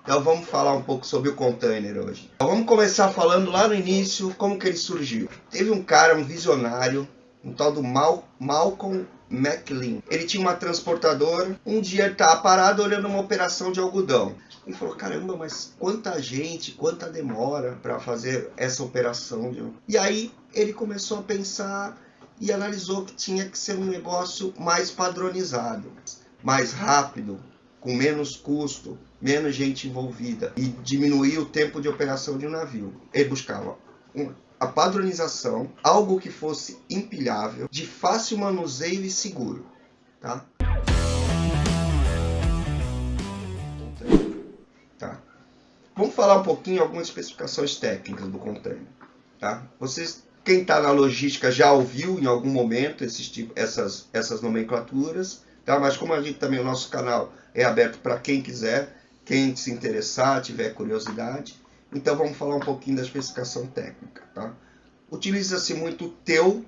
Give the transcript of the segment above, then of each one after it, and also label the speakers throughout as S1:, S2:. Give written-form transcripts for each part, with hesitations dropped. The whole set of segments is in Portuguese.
S1: Então vamos falar um pouco sobre o container hoje. Então, vamos começar falando lá no início, como que ele surgiu. Teve um cara, um visionário, um tal do Malcolm McLean. Ele tinha uma transportadora, um dia ele estava parado olhando uma operação de algodão. Ele falou, caramba, mas quanta gente, quanta demora para fazer essa operação. E aí ele começou a pensar e analisou que tinha que ser um negócio mais padronizado, mais rápido, com menos custo, menos gente envolvida e diminuir o tempo de operação de um navio. Ele buscava a padronização, algo que fosse empilhável, de fácil manuseio e seguro. Tá? Vamos falar um pouquinho algumas especificações técnicas do container. Tá? Quem está na logística já ouviu em algum momento essas nomenclaturas, tá? Mas como a gente também, o nosso canal é aberto para quem quiser, quem se interessar, tiver curiosidade, então vamos falar um pouquinho da especificação técnica. Tá? Utiliza-se muito TEU.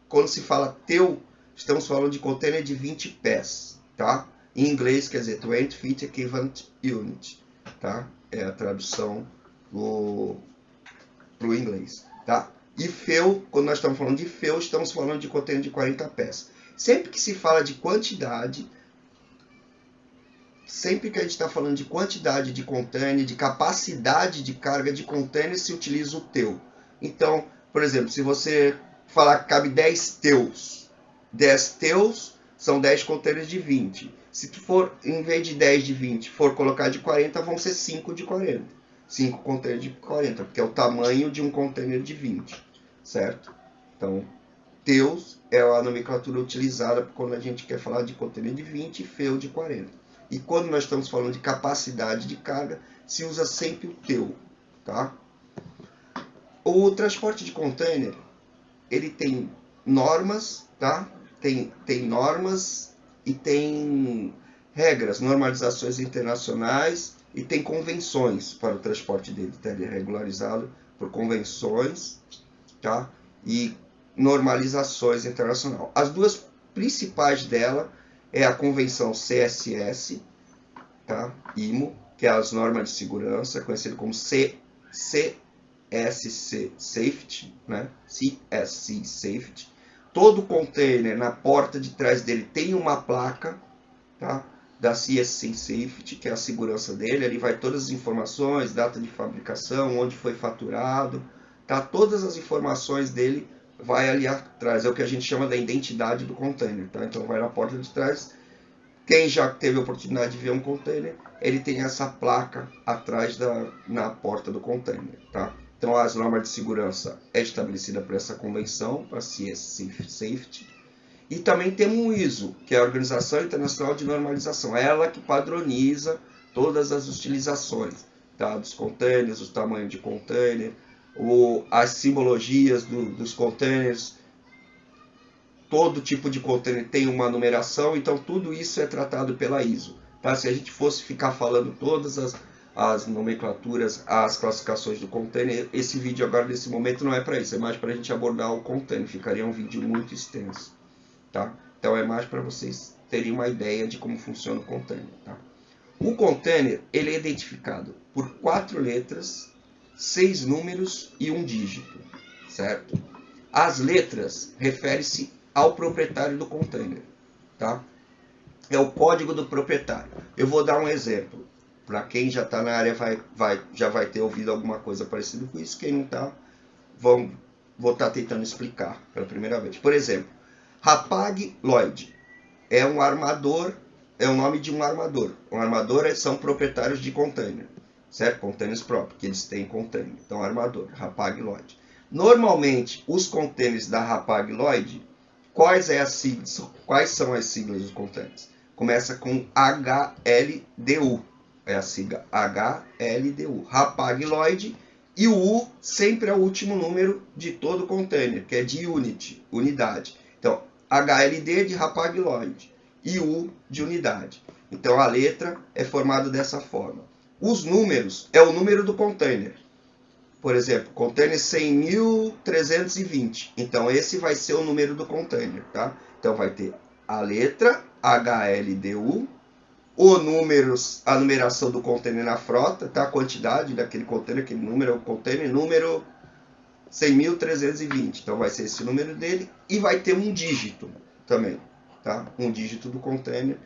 S1: Quando se fala TEU, estamos falando de container de 20 pés. Tá? Em inglês quer dizer 20 Feet Equivalent Unit. Tá? É a tradução para o inglês. Tá? E FEU, quando nós estamos falando de FEU, estamos falando de container de 40 pés. Sempre que se fala de quantidade, sempre que a gente está falando de quantidade de container, de capacidade de carga de container, se utiliza o TEU. Então, por exemplo, se você falar que cabe 10 TEUs, 10 TEUs são 10 containers de 20. Se tu for, em vez de 10 de 20, for colocar de 40, vão ser 5 de 40. 5 containers de 40, porque é o tamanho de um container de 20. Certo? Então, TEUs é a nomenclatura utilizada quando a gente quer falar de container de 20 e FEU de 40. E quando nós estamos falando de capacidade de carga, se usa sempre o TEU. Tá? O transporte de container, ele tem normas, tá? Tem normas e tem regras, normalizações internacionais e tem convenções para o transporte dele. Tá? Ele é regularizado por convenções, tá? E normalizações internacionais. As duas principais dela é a convenção CSS, tá? IMO, que é as normas de segurança, conhecido como CSC Safety, né? CSC Safety. Todo container na porta de trás dele tem uma placa, tá? Da CSC Safety, que é a segurança dele. Ali vai todas as informações, data de fabricação, onde foi faturado, tá? Todas as informações dele vai ali atrás. É o que a gente chama da identidade do container. Tá? Então vai na porta de trás. Quem já teve a oportunidade de ver um container, ele tem essa placa atrás na porta do container. Tá? Então as normas de segurança é estabelecida por essa convenção, a CSC Safety. E também temos o ISO, que é a Organização Internacional de Normalização. É ela que padroniza todas as utilizações, tá? Dos containers, o tamanho de container, as simbologias dos containers. Todo tipo de container tem uma numeração, então tudo isso é tratado pela ISO. Tá? Se a gente fosse ficar falando todas as nomenclaturas, as classificações do container, esse vídeo agora nesse momento não é para isso, é mais para a gente abordar o container, ficaria um vídeo muito extenso. Tá? Então é mais para vocês terem uma ideia de como funciona o container. Tá? O container ele é identificado por 4 letras, 6 números e 1 dígito. Certo? As letras referem-se ao proprietário do container. Tá? É o código do proprietário. Eu vou dar um exemplo. Para quem já está na área já vai ter ouvido alguma coisa parecida com isso. Quem não está, vou estar tentando explicar pela primeira vez. Por exemplo, Hapag-Lloyd é um armador, é o nome de um armador. Um armador são proprietários de container, certo? Containers próprios, que eles têm container. Então, armador, Hapag-Lloyd. Normalmente, os containers da Hapag-Lloyd, quais são as siglas dos containers? Começa com HLDU, é a sigla HLDU, Hapag-Lloyd, e o U sempre é o último número de todo o container, que é de unit, unidade. Então, HLD de Hapag-Lloyd e U de unidade. Então, a letra é formada dessa forma. Os números é o número do container. Por exemplo, container 100.320. Então, esse vai ser o número do container. Tá? Então, vai ter a letra HLDU, a numeração do container na frota, tá? A quantidade daquele container, aquele número é o container número 100.320. Então vai ser esse número dele e vai ter um dígito também, tá? Um dígito do container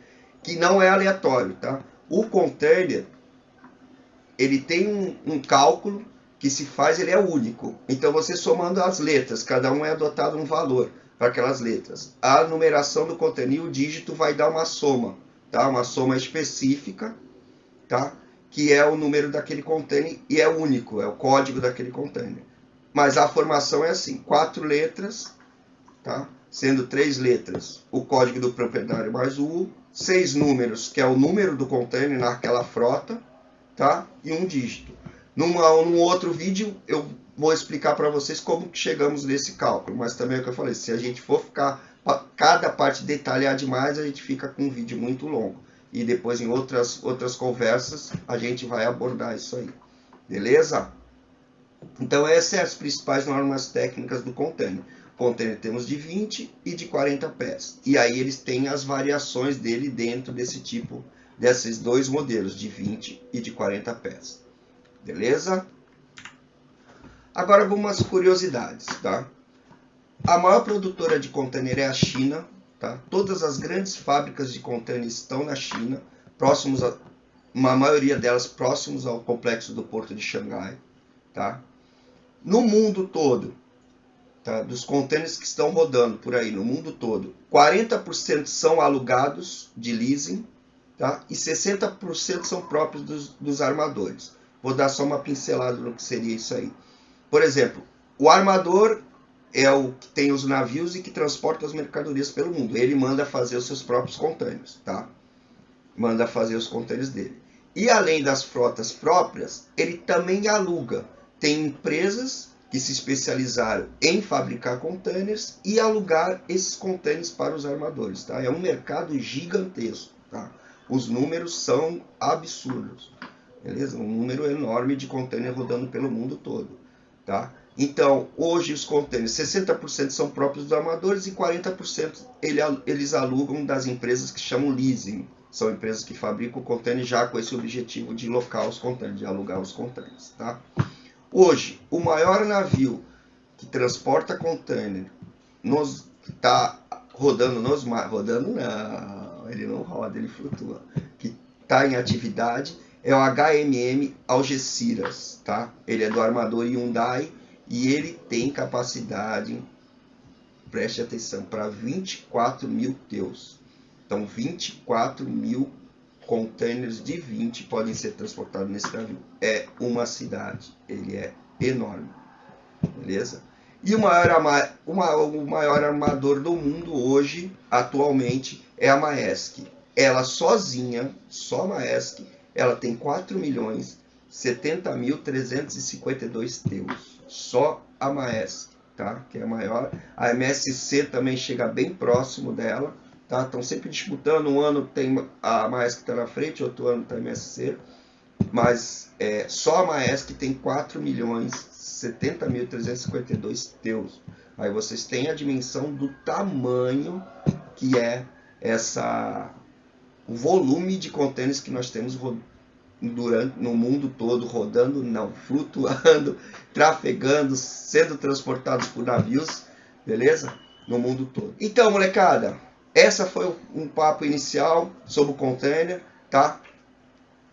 S1: que não é aleatório, tá? O container, ele tem um cálculo que se faz, ele é único. Então você somando as letras, cada um é adotado um valor para aquelas letras. A numeração do container e o dígito vai dar uma soma, tá? Uma soma específica, tá? Que é o número daquele container e é único, é o código daquele container. Mas a formação é assim, 4 letras, tá? Sendo 3 letras o código do proprietário mais o U, 6 números, que é o número do container naquela frota, tá? E um dígito. Num outro vídeo eu vou explicar para vocês como que chegamos nesse cálculo, mas também é o que eu falei, se a gente for ficar cada parte detalhar demais, a gente fica com um vídeo muito longo. E depois em outras conversas a gente vai abordar isso aí. Beleza? Então essas são as principais normas técnicas do container. Container temos de 20 e de 40 pés. E aí eles têm as variações dele dentro desse tipo, desses dois modelos, de 20 e de 40 pés. Beleza? Agora algumas curiosidades, tá? A maior produtora de container é a China, tá? Todas as grandes fábricas de container estão na China, uma maioria delas próximos ao complexo do Porto de Xangai, tá? No mundo todo, tá? Dos containers que estão rodando por aí no mundo todo, 40% são alugados de leasing, tá? E 60% são próprios dos armadores. Vou dar só uma pincelada no que seria isso aí. Por exemplo, o armador é o que tem os navios e que transporta as mercadorias pelo mundo. Ele manda fazer os seus próprios containers, tá? Manda fazer os containers dele. E além das frotas próprias, ele também aluga. Tem empresas que se especializaram em fabricar containers e alugar esses containers para os armadores, tá? É um mercado gigantesco, tá? Os números são absurdos, beleza? Um número enorme de containers rodando pelo mundo todo, tá? Então, hoje os containers, 60% são próprios dos armadores e 40% eles alugam das empresas que chamam leasing. São empresas que fabricam containers já com esse objetivo de locar os containers, de alugar os containers, tá? Hoje, o maior navio que transporta container está rodando nos mares, rodando não, ele não roda, ele flutua, que está em atividade, é o HMM Algeciras, tá? Ele é do armador Hyundai e ele tem capacidade, preste atenção, para 24 mil TEUs. Então, 24 mil containers de 20 podem ser transportados nesse navio. É uma cidade, ele é enorme, beleza? E o maior armador do mundo hoje, atualmente, é a Maersk. Ela sozinha, só a Maersk, ela tem 4.070.352 TEUs. Só a Maersk, tá? Que é a maior. A MSC também chega bem próximo dela, tá? Estão sempre disputando. Um ano tem a Maersk que está na frente, outro ano está a MSC. Mas só a Maersk tem 4.070.352 TEUs. Aí vocês têm a dimensão do tamanho que é o volume de contêineres que nós temos no mundo todo, rodando, não, flutuando, trafegando, sendo transportados por navios, beleza? No mundo todo. Então, molecada, essa foi um papo inicial sobre o container, tá?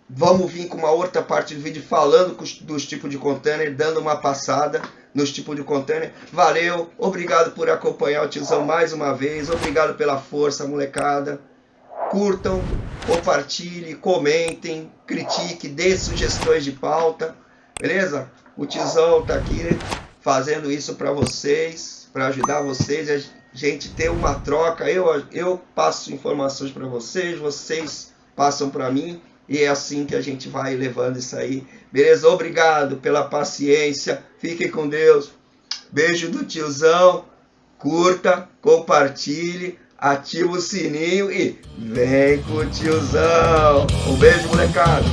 S1: Vamos vir com uma outra parte do vídeo falando dos tipos de container, dando uma passada nos tipos de container. Valeu, obrigado por acompanhar o tiozão mais uma vez, obrigado pela força, molecada. Curtam, compartilhem, comentem, critiquem, dê sugestões de pauta, beleza? O tiozão tá aqui fazendo isso para vocês, para ajudar vocês, a gente ter uma troca. Eu passo informações para vocês, vocês passam para mim. E é assim que a gente vai levando isso aí. Beleza? Obrigado pela paciência. Fiquem com Deus. Beijo do tiozão. Curta, compartilhe, ativa o sininho e vem com o tiozão. Um beijo, molecada.